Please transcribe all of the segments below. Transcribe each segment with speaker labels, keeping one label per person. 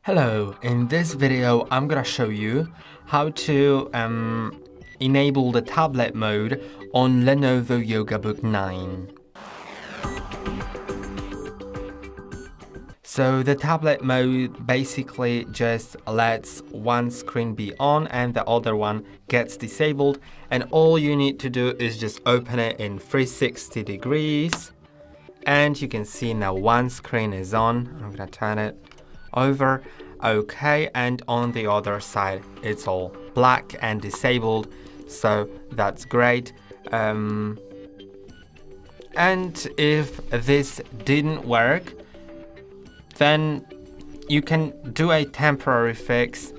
Speaker 1: Hello, in this video I'm gonna show you how to enable the tablet mode on LENOVO Yoga Book 9. So the tablet mode basically just lets one screen be on and the other one gets disabled, and all you need to do is just open it in 360 degrees and you can see now one screen is on. I'm gonna turn it over. Okay, and on the other side it's all black and disabled, so that's great. And if this didn't work, then you can do a temporary fix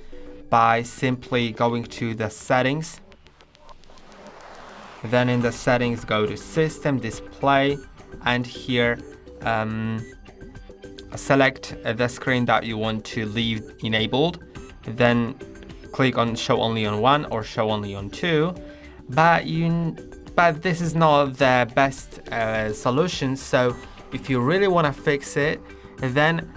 Speaker 1: by simply going to the settings. Then in the settings, go to System, Display, and here select the screen that you want to leave enabled. Then click on Show Only on 1 or Show Only on 2. But this is not the best solution. So if you really want to fix it, then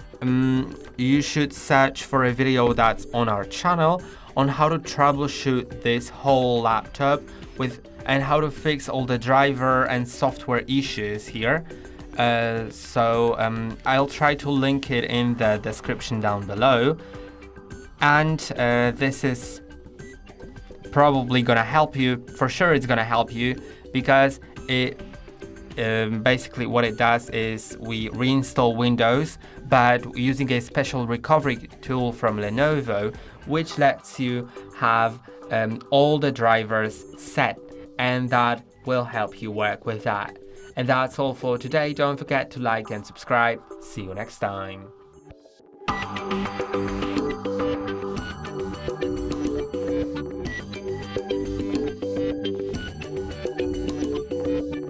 Speaker 1: you should search for a video that's on our channel on how to troubleshoot this whole laptop and how to fix all the driver and software issues here. I'll try to link it in the description down below, and this is probably gonna help you. For sure it's gonna help you, because it basically what it does is we reinstall Windows, but using a special recovery tool from Lenovo, which lets you have all the drivers set, and that will help you work with that. And that's all for today. Don't forget to like and subscribe. See you next time.